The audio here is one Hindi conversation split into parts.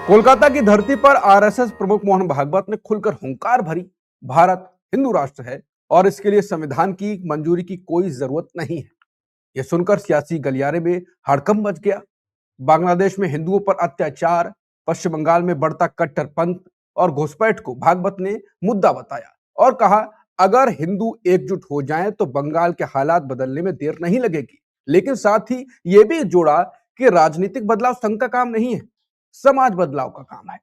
कोलकाता की धरती पर आरएसएस प्रमुख मोहन भागवत ने खुलकर हुंकार भरी। भारत हिंदू राष्ट्र है और इसके लिए संविधान की मंजूरी की कोई जरूरत नहीं है। यह सुनकर सियासी गलियारे में हड़कंप मच गया। बांग्लादेश में हिंदुओं पर अत्याचार, पश्चिम बंगाल में बढ़ता कट्टरपंथ और घुसपैठ को भागवत ने मुद्दा बताया और कहा, अगर हिंदू एकजुट हो जाएं तो बंगाल के हालात बदलने में देर नहीं लगेगी। लेकिन साथ ही यह भी जोड़ा कि राजनीतिक बदलाव संघ का काम नहीं है, समाज बदलाव का काम है।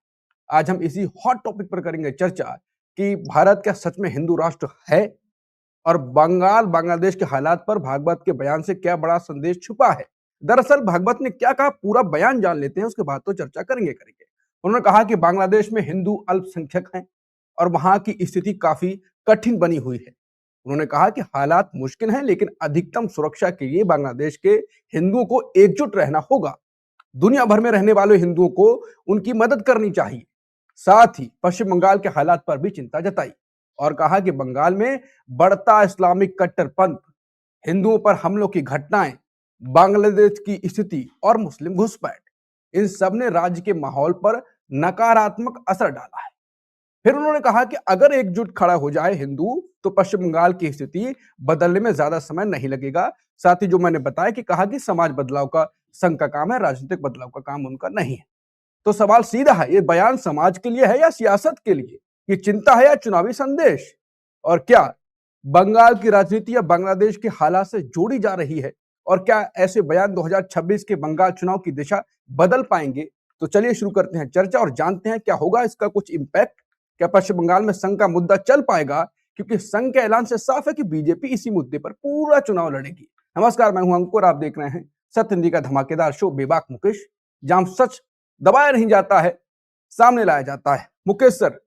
आज हम इसी हॉट टॉपिक पर करेंगे चर्चा कि भारत क्या सच में हिंदू राष्ट्र है और बंगाल बांग्लादेश के हालात पर भागवत के बयान से क्या बड़ा संदेश छुपा है। दरअसल भागवत ने क्या कहा, पूरा बयान जान लेते हैं, उसके बाद तो चर्चा करेंगे। उन्होंने कहा कि बांग्लादेश में हिंदू अल्पसंख्यक हैं और वहां की स्थिति काफी कठिन बनी हुई है। उन्होंने कहा कि हालात मुश्किल हैं, लेकिन अधिकतम सुरक्षा के लिए बांग्लादेश के हिंदुओं को एकजुट रहना होगा। दुनिया भर में रहने वाले हिंदुओं को उनकी मदद करनी चाहिए। साथ ही पश्चिम बंगाल के हालात पर भी चिंता जताई और कहा कि बंगाल में बढ़ता इस्लामिक कट्टरपंथ, हिंदुओं पर हमलों की घटनाएं, बांग्लादेश की स्थिति और मुस्लिम घुसपैठ, इन सब ने राज्य के माहौल पर नकारात्मक असर डाला है। फिर उन्होंने कहा कि अगर एकजुट खड़ा हो जाए हिंदू तो पश्चिम बंगाल की स्थिति बदलने में ज्यादा समय नहीं लगेगा। साथ ही जो मैंने बताया कि कहा कि समाज बदलाव का संघ का काम है, राजनीतिक बदलाव का काम उनका नहीं है। तो सवाल सीधा है, ये बयान समाज के लिए है या सियासत के लिए? ये चिंता है या चुनावी संदेश? और क्या बंगाल की राजनीति या बांग्लादेश के हालात से जोड़ी जा रही है? और क्या ऐसे बयान 2026 के बंगाल चुनाव की दिशा बदल पाएंगे? तो चलिए शुरू करते हैं चर्चा और जानते हैं क्या होगा इसका कुछ इंपैक्ट। क्या पश्चिम बंगाल में संघ का मुद्दा चल पाएगा? क्योंकि संघ के ऐलान से साफ है कि बीजेपी इसी मुद्दे पर पूरा चुनाव लड़ेगी। नमस्कार, मैं हूं अंकुर, आप देख रहे हैं सत्य हिंदी का धमाकेदार शो बेबाक मुकेश, जहां सच दबाया नहीं जाता है, सामने लाया जाता है। मुकेश सर,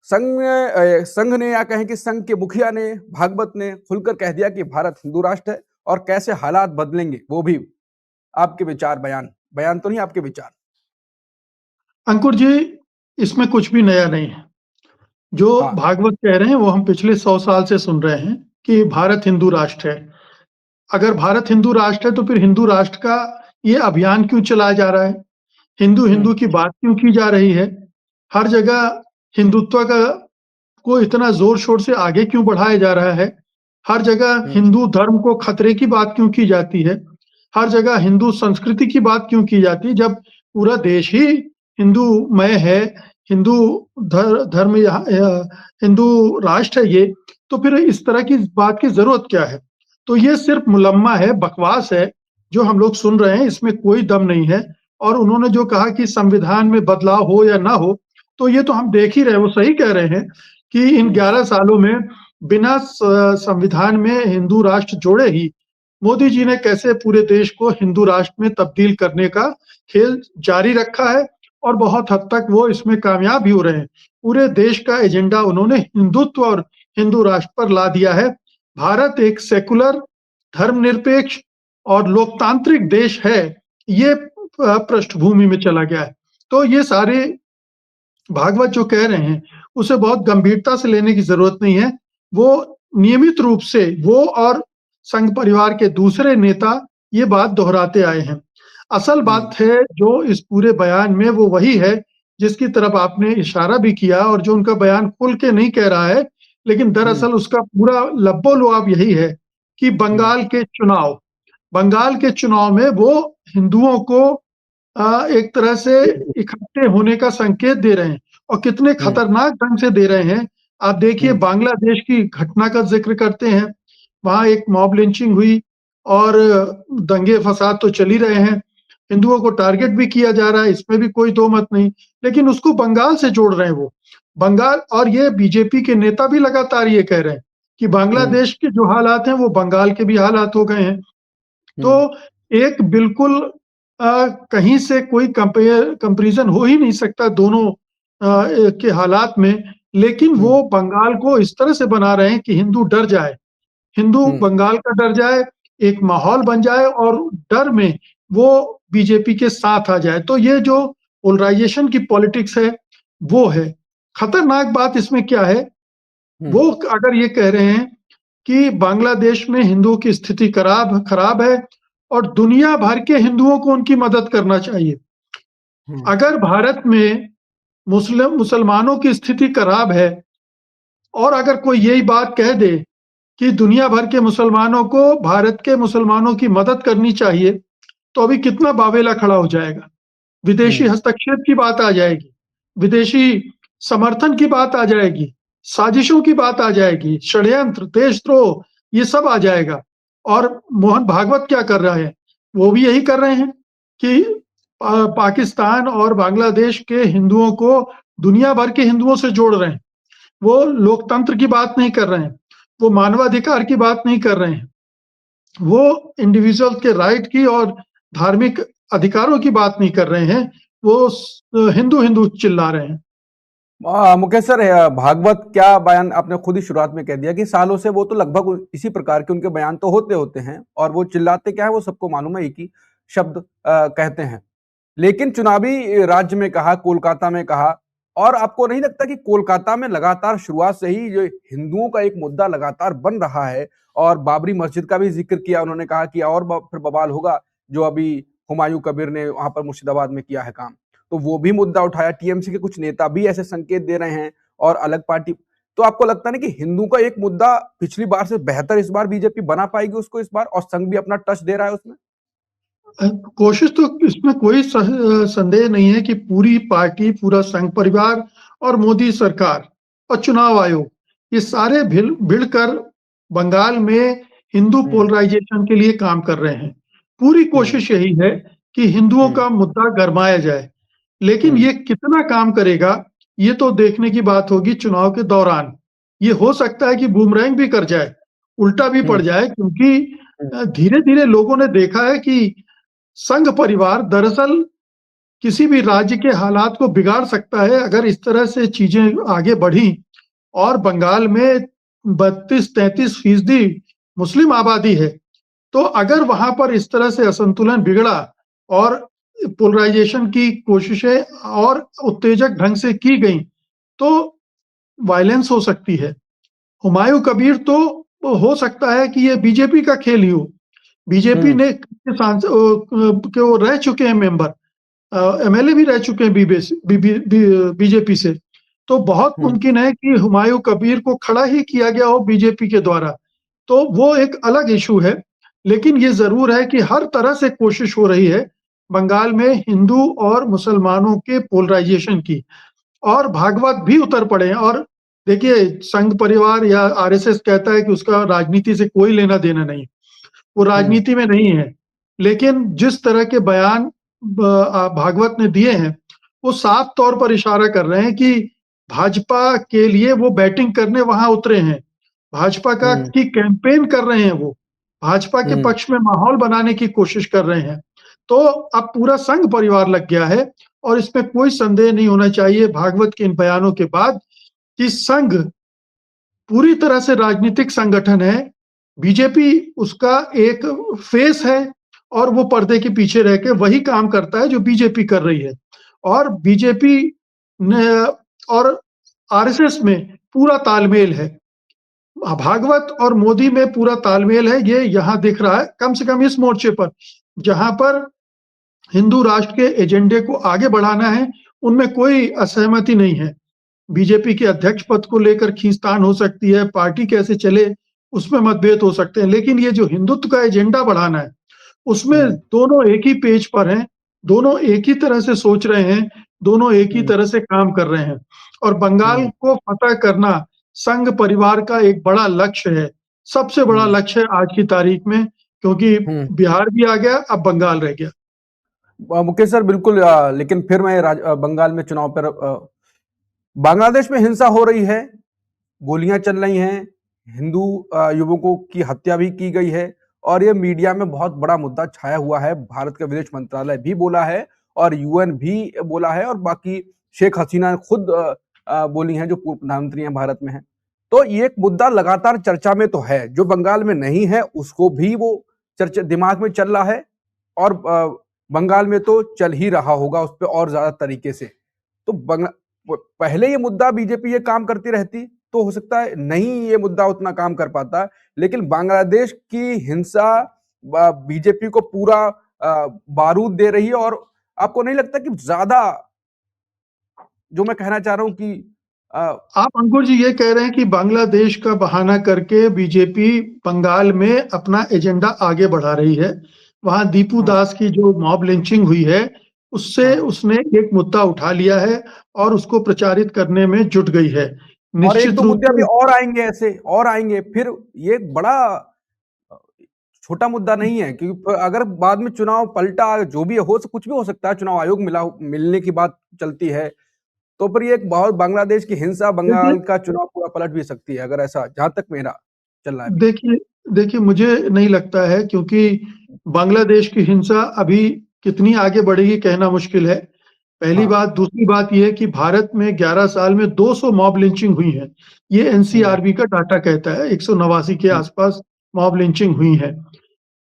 संघ ने या कहें कि संघ के मुखिया ने, भागवत ने खुलकर कह दिया कि भारत हिंदू राष्ट्र है और कैसे हालात बदलेंगे, वो भी आपके विचार, बयान तो नहीं, आपके विचार। अंकुर जी, इसमें कुछ भी नया नहीं है। जो हाँ। भागवत कह रहे हैं वो हम पिछले 100 साल से सुन रहे हैं कि भारत हिंदू राष्ट्र है। अगर भारत हिंदू राष्ट्र है तो फिर हिंदू राष्ट्र का ये अभियान क्यों चलाया जा रहा है? हिंदू की बात क्यों की जा रही है? हर जगह हिंदुत्व का को इतना जोर-शोर से आगे क्यों बढ़ाया जा रहा है? हर जगह हिंदू धर्म को खतरे की बात क्यों की जाती है? हर जगह हिंदू संस्कृति की बात क्यों की जाती है? जब पूरा देश ही हिंदूमय है, हिंदू धर्म हिंदू राष्ट्र है ये, तो फिर इस तरह की बात की ज़रूरत क्या है? तो ये सिर्फ मुलम्मा है, बकवास है, जो हम लोग सुन रहे हैं, इसमें कोई दम नहीं है। और उन्होंने जो कहा कि संविधान में बदलाव हो या ना हो, तो ये तो हम देख ही रहे हैं, वो सही कह रहे हैं कि इन 11 सालों में बिना संविधान में हिंदू राष्ट्र जोड़े ही मोदी जी ने कैसे पूरे देश को हिंदू राष्ट्र में तब्दील करने का खेल जारी रखा है और बहुत हद तक वो इसमें कामयाब भी हो रहे हैं। पूरे देश का एजेंडा उन्होंने हिंदुत्व और हिंदू राष्ट्र पर ला दिया है। भारत एक सेकुलर, धर्मनिरपेक्ष और लोकतांत्रिक देश है, ये पृष्ठभूमि में चला गया है। तो ये सारे भागवत जो कह रहे हैं, उसे बहुत गंभीरता से लेने की ज़रूरत नहीं है। वो नियमित रूप से वो और संघ परिवार के दूसरे नेता ये बात दोहराते आए हैं। असल बात है जो इस पूरे बयान में वो वही है जिसकी तरफ आपने इशारा भी किया और जो उनका बयान खुल के नहीं कह रहा है, लेकिन दरअसल उसका पूरा लब्बो-लुआब यही है कि बंगाल के चुनाव में वो हिंदुओं को एक तरह से इकट्ठे होने का संकेत दे रहे हैं और कितने खतरनाक ढंग से दे रहे हैं। आप देखिए, बांग्लादेश की घटना का ज़िक्र करते हैं, वहाँ एक मॉब लिंचिंग हुई और दंगे-फसाद तो चल ही रहे हैं। हिंदुओं को टारगेट भी किया जा रहा है, इसमें भी कोई दो मत नहीं, लेकिन उसको बंगाल से जोड़ रहे हैं वो। बंगाल, और ये बीजेपी के नेता भी लगातार ये कह रहे हैं कि बांग्लादेश के जो हालात हैं, वो बंगाल के भी हालात हो गए हैं। तो एक बिल्कुल कहीं से कोई कंपैरिज़न हो ही नहीं सकता दोनों के हालात में, लेकिन वो बंगाल को इस तरह से बना रहे हैं कि हिंदू डर जाए, हिंदू बंगाल का डर जाए, एक माहौल बन जाए और डर में वो बीजेपी के साथ आ जाए। तो ये जो पोलराइज़ेशन की पॉलिटिक्स है, वो है। खतरनाक बात इसमें क्या है, वो अगर ये कह रहे हैं कि बांग्लादेश में हिंदुओं की स्थिति खराब है और दुनिया भर के हिंदुओं को उनकी मदद करना चाहिए। अगर भारत में मुसलमानों की स्थिति खराब है और अगर कोई यही बात कह दे कि दुनिया भर के मुसलमानों को भारत के मुसलमानों की मदद करनी चाहिए, तो अभी कितना बावेला खड़ा हो जाएगा। विदेशी हस्तक्षेप की बात आ जाएगी, विदेशी समर्थन की बात आ जाएगी, साजिशों की बात आ जाएगी, षड्यंत्र, देशद्रोह, ये सब आ जाएगा। और मोहन भागवत क्या कर रहे हैं? वो भी यही कर रहे हैं कि पाकिस्तान और बांग्लादेश के हिंदुओं को दुनिया भर के हिंदुओं से जोड़ रहे हैं। वो लोकतंत्र की बात नहीं कर रहे हैं, वो मानवाधिकार की बात नहीं कर रहे हैं, वो इंडिविजुअल के राइट की और धार्मिक अधिकारों की बात नहीं कर रहे हैं, वो हिंदू-हिंदू चिल्ला रहे हैं। मुकेश सर, भागवत क्या बयान आपने खुद ही शुरुआत में कह दिया कि सालों से वो तो लगभग इसी प्रकार के उनके बयान तो होते होते हैं और वो चिल्लाते क्या है वो सबको मालूम है, एक ही शब्द कहते हैं। लेकिन चुनावी राज्य में कहा, कोलकाता में कहा, और आपको नहीं लगता कि कोलकाता में लगातार शुरुआत से ही जो हिंदुओं का एक मुद्दा लगातार बन रहा है, और बाबरी मस्जिद का भी जिक्र किया उन्होंने, कहा कि और फिर बवाल होगा जो अभी हुमायूं कबीर ने वहां पर मुर्शिदाबाद में किया है काम, तो वो भी मुद्दा उठाया। टीएमसी के कुछ नेता भी ऐसे संकेत दे रहे हैं और अलग पार्टी। तो आपको लगता नहीं कि हिंदू का एक मुद्दा पिछली बार से बेहतर इस बार बीजेपी बना पाएगी उसको इस बार, और संघ भी अपना टच दे रहा है उसमें? कोशिश तो इसमें कोई संदेह नहीं है कि पूरी पार्टी, पूरा संघ परिवार और मोदी सरकार और चुनाव आयोग, ये सारे भिड़कर बंगाल में हिंदू पोलराइजेशन के लिए काम कर रहे हैं। पूरी कोशिश यही है कि हिंदुओं का मुद्दा गरमाया जाए। लेकिन ये कितना काम करेगा, ये तो देखने की बात होगी चुनाव के दौरान। ये हो सकता है कि बूमरैंग भी कर जाए, उल्टा भी पड़ जाए, क्योंकि धीरे-धीरे लोगों ने देखा है कि संघ परिवार दरअसल किसी भी राज्य के हालात को बिगाड़ सकता है। अगर इस तरह से चीजें आगे बढ़ी और बंगाल में 32-33% मुस्लिम आबादी है, तो अगर वहां पर इस तरह से असंतुलन बिगड़ा और पोलराइजेशन की कोशिशें और उत्तेजक ढंग से की गई, तो वायलेंस हो सकती है। हुमायूं कबीर तो हो सकता है कि ये बीजेपी का खेल ही हो। बीजेपी ने के वो रह चुके हैं मेंबर, एमएलए भी रह चुके हैं बीजेपी से। तो बहुत मुमकिन है कि हुमायूं कबीर को खड़ा ही किया गया हो बीजेपी के द्वारा। तो वो एक अलग इश्यू है। लेकिन ये ज़रूर है कि हर तरह से कोशिश हो रही है बंगाल में हिंदू और मुसलमानों के पोलराइजेशन की, और भागवत भी उतर पड़े हैं। और देखिए, संघ परिवार या आरएसएस कहता है कि उसका राजनीति से कोई लेना-देना नहीं। वो राजनीति में नहीं है। लेकिन जिस तरह के बयान भागवत ने दिए हैं, वो साफ तौर पर इशारा कर रहे हैं कि भाजपा के लिए वो बैटिंग करने वहाँ उतरे हैं। भाजपा की कैंपेन कर रहे हैं वो। भाजपा के पक्ष में माहौल बनाने की कोशिश कर रहे हैं। तो अब पूरा संघ परिवार लग गया है, और इसमें कोई संदेह नहीं होना चाहिए भागवत के इन बयानों के बाद कि संघ पूरी तरह से राजनीतिक संगठन है। बीजेपी उसका एक फेस है, और वो पर्दे के पीछे रह के वही काम करता है जो बीजेपी कर रही है। और बीजेपी ने और आरएसएस में पूरा तालमेल है। भागवत और मोदी में पूरा तालमेल है, ये यहाँ दिख रहा है, कम से कम इस मोर्चे पर, जहाँ पर हिंदू राष्ट्र के एजेंडे को आगे बढ़ाना है, उनमें कोई असहमति नहीं है। बीजेपी के अध्यक्ष पद को लेकर खींचतान हो सकती है, पार्टी कैसे चले उसमें मतभेद हो सकते हैं, लेकिन ये जो हिंदुत्व का एजेंडा बढ़ाना है, उसमें दोनों एक ही पेज पर हैं, दोनों एक ही तरह से सोच रहे हैं, दोनों एक ही तरह से काम कर रहे हैं। और बंगाल को फतह करना संघ परिवार का एक बड़ा लक्ष्य है, सबसे बड़ा लक्ष्य है आज की तारीख में, क्योंकि बिहार भी आ गया, अब बंगाल रह गया। मुकेश सर, बिल्कुल। लेकिन फिर मैं बंगाल में चुनाव पर, बांग्लादेश में हिंसा हो रही है, गोलियां चल रही हैं, हिंदू युवकों की हत्या भी की गई है, और ये मीडिया में बहुत बड़ा मुद्दा छाया हुआ है। भारत का विदेश मंत्रालय भी बोला है और यूएन भी बोला है, और बाकी शेख हसीना ने खुद बोली हैं, जो पूर्व प्रधानमंत्री हैं भारत में हैं। तो ये एक मुद्दा लगातार चर्चा में तो है, जो बंगाल में नहीं है उसको भी वो चर्चा दिमाग में चल रहा है, और बंगाल में तो चल ही रहा होगा उस पर और ज्यादा तरीके से। तो पहले ये मुद्दा बीजेपी ये काम करती रहती तो हो सकता है नहीं ये मुद्दा उतना काम कर पाता, लेकिन बांग्लादेश की हिंसा बीजेपी को पूरा बारूद दे रही है, और आपको नहीं लगता कि ज्यादा, जो मैं कहना चाह रहा हूं कि आप अंकुर जी ये कह रहे हैं कि बांग्लादेश का बहाना करके बीजेपी बंगाल में अपना एजेंडा आगे बढ़ा रही है। वहां दीपू हाँ, दास की जो मॉब लिंचिंग हुई है, उससे हाँ, उसने एक मुद्दा उठा लिया है और उसको प्रचारित करने में जुट गई है। और एक निश्चित दो रूप मुद्दे अभी से और आएंगे, ऐसे और आएंगे, फिर ये एक बड़ा अ, छोटा मुद्दा नहीं है, क्योंकि अगर बाद में चुनाव पलटा, जो भी हो, कुछ भी हो सकता है, चुनाव आयोग मिलने की बात चलती है, तो फिर ये एक बहुत, बांग्लादेश की हिंसा देखिए बंगाल का चुनाव पूरा पलट भी सकती है, अगर ऐसा, जहां तक मेरा चल रहा है अभी। देखिए देखिए मुझे नहीं लगता है, क्योंकि बांग्लादेश की हिंसा अभी कितनी आगे बढ़ेगी कहना मुश्किल है। पहली हाँ। बात, दूसरी बात ये है कि भारत में 11 साल में 200 मॉब लिंचिंग हुई है। ये हम्म, एनसीआरबी का डाटा कहता है 189 के हम्म, आसपास मॉब लिंचिंग हुई है।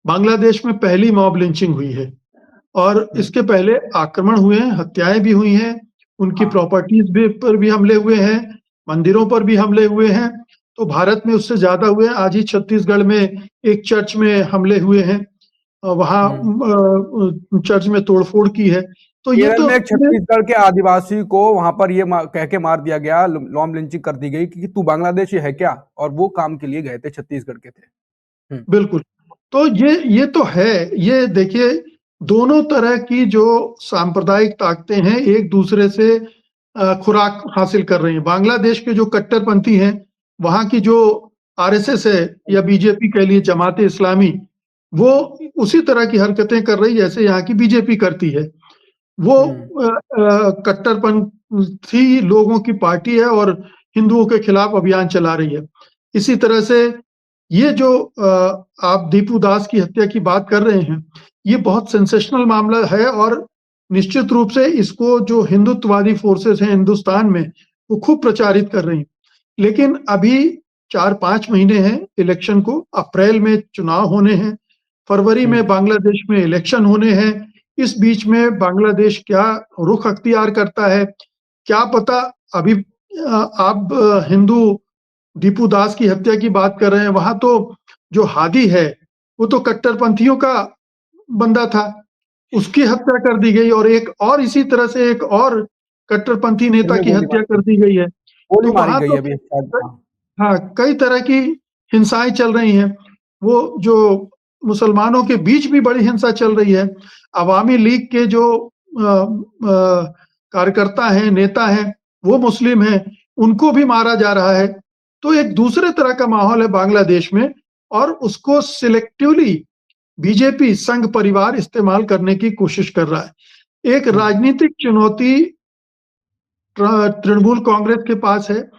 बांग्लादेश में पहली मॉब लिंचिंग हुई है और हम्म, इसके पहले आक्रमण हुए हैं, हत्याएं भी हुई हैं, उनकी हाँ, प्रॉपर्टीज भी पर भी हमले हुए हैं, मंदिरों पर भी हमले हुए हैं। तो भारत में उससे ज्यादा हुए हैं। आज ही छत्तीसगढ़ में एक चर्च में हमले हुए हैं, वहाँ हम्म। चर्च में तोड़फोड़ की है। तो ये केरल तो में एक छत्तीसगढ़ के आदिवासी को वहां पर ये कह के मार दिया गया, लॉम लिंचिंग कर दी गई कि तू बांग्लादेशी है क्या, और वो काम के लिए गए थे, छत्तीसगढ़ के थे। हम्म, बिल्कुल। तो ये तो है। ये देखिए, दोनों तरह की जो सांप्रदायिक ताकतें हैं, एक दूसरे से खुराक हासिल कर रही हैं। बांग्लादेश के जो कट्टरपंथी हैं, वहाँ की जो आरएसएस है या बीजेपी कह लिए, जमाते इस्लामी, वो उसी तरह की हरकतें कर रही है जैसे यहाँ की बीजेपी करती है। वो हम्म, कट्टरपंथी लोगों की पार्टी है और हिंदुओं के खिलाफ अभियान चला रही है। इसी तरह से ये जो आप दीपू दास की हत्या की बात कर रहे हैं, ये बहुत सेंसेशनल मामला है और निश्चित रूप से इसको जो हिंदुत्ववादी फोर्सेस हैं हिंदुस्तान में, वो खूब प्रचारित कर रही हैं। लेकिन अभी 4-5 महीने हैं इलेक्शन को, अप्रैल में चुनाव होने हैं, फरवरी में हम्म, बांग्लादेश में इलेक्शन होने हैं। इस बीच में बांग्लादेश क्या रुख अख्तियार करता है, क्या पता। अभी आप हिंदू दीपू दास की हत्या की बात कर रहे हैं, वहां तो जो हादी है, वो तो कट्टरपंथियों का बंदा था, उसकी हत्या कर दी गई और एक और इसी तरह से एक और कट्टरपंथी नेता इनमें की गोली हत्या मारी कर गई, दी गई है। गोली तो मारी वहां गई तो अभी शायद, हाँ। हाँ, कई तरह की हिंसाएं चल रही हैं। वो जो मुसलमानों के बीच भी बड़ी हिंसा चल रही है। अवामी लीग के जो कार्यकर्ता हैं, नेता हैं, वो मुस्लिम हैं, उनको भी मारा जा रहा है। तो एक दूसरे तरह का माहौल है बांग्लादेश में और उसको सिलेक्टिवली बीजेपी संघ परिवार इस्तेमाल करने की कोशिश कर रहा है। एक हम्म, राजनीतिक चुनौती तृणमूल कांग्रेस के पास है,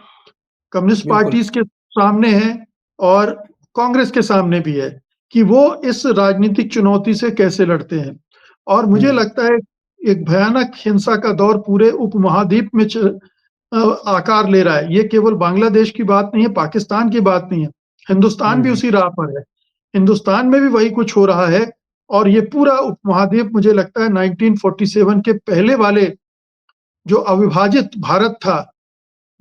कम्युनिस्ट बिल्कुल। पार्टीज के सामने है और कांग्रेस के सामने भी है कि वो इस राजनीतिक चुनौती से कैसे लड़ते हैं। और मुझे हम्म, लगता है एक भयानक हिंसा का दौर पूरे उपमहाद्वीप में आकार ले रहा है। ये केवल बांग्लादेश की बात नहीं है, पाकिस्तान की बात नहीं है, हिंदुस्तान भी हम्म, उसी राह पर है। हिंदुस्तान में भी वही कुछ हो रहा है और ये पूरा उपमहाद्वीप, मुझे लगता है 1947 के पहले वाले जो अविभाजित भारत था,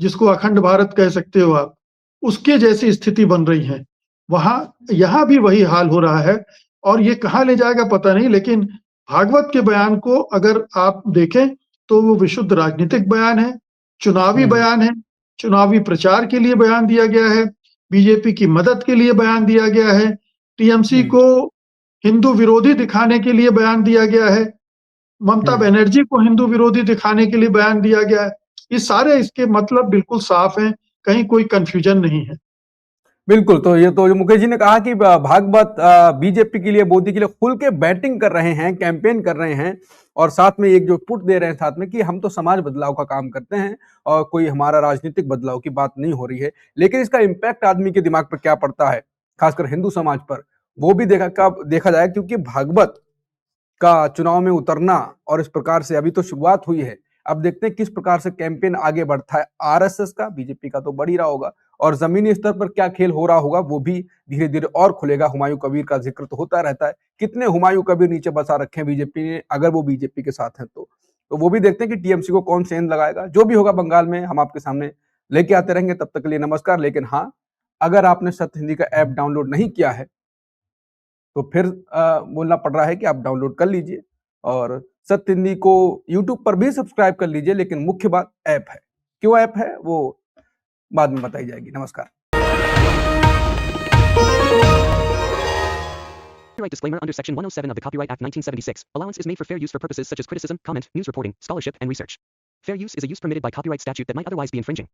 जिसको अखंड भारत कह सकते हो आप, उसके जैसी स्थिति बन रही है। वहाँ यहाँ भी वही हाल हो रहा है और ये कहाँ ले जाएगा पता नहीं, लेकिन भागवत के बयान को अगर आप देखें, तो वो विशुद्ध राजनीतिक बयान है, चुनावी हम्म, बयान है, चुनावी प्रचार के लिए बयान दिया गया है, बीजेपी की मदद के लिए बयान दिया गया है, टीएमसी हम्म, को हिंदू विरोधी दिखाने के लिए बयान दिया गया है, ममता हम्म। बनर्जी को हिंदू विरोधी दिखाने के लिए बयान दिया गया है। ये सारे इसके मतलब बिल्कुल साफ हैं, कहीं कोई कन्फ्यूजन नहीं है। बिल्कुल, तो ये तो जो मुकेश जी ने कहा कि भागवत बीजेपी के लिए, मोदी के लिए खुल के बैटिंग कर रहे हैं, कैंपेन कर रहे हैं, और साथ में एक जो पुट दे रहे हैं साथ में कि हम तो समाज बदलाव का काम करते हैं और कोई हमारा राजनीतिक बदलाव की बात नहीं हो रही है। लेकिन इसका इम्पैक्ट आदमी के दिमाग पर क्या पड़ता है, खासकर हिंदू समाज पर, वो भी देखा जाए, क्योंकि भागवत का चुनाव में उतरना और इस प्रकार से अभी तो शुरुआत हुई है। अब देखते हैं किस प्रकार से कैंपेन आगे बढ़ता है आरएसएस का, बीजेपी का तो बढ़ ही रहा होगा, और जमीनी स्तर पर क्या खेल हो रहा होगा वो भी धीरे धीरे और खुलेगा। हुमायूं कबीर का जिक्र तो होता रहता है, कितने हुमायूं कबीर नीचे बसा रखे हैं बीजेपी ने, अगर वो बीजेपी के साथ हैं तो वो भी देखते हैं कि टीएमसी को कौन सेंध लगाएगा। जो भी होगा बंगाल में हम आपके सामने लेके आते रहेंगे। तब तक के लिए नमस्कार। लेकिन हाँ, अगर आपने सत्य हिंदी का ऐप डाउनलोड नहीं किया है तो फिर बोलना पड़ रहा है कि आप डाउनलोड कर लीजिए और सत्य हिंदी को यूट्यूब पर भी सब्सक्राइब कर लीजिए। लेकिन मुख्य बात ऐप है, क्यों ऐप है वो बाद में बताई जाएगी। नमस्कार। Copyright disclaimer under Section 107 of the Copyright Act 1976. Allowance is made for fair use for purposes such as criticism, comment, news reporting, scholarship, and research. Fair use is a use permitted by copyright statute that might otherwise be infringing.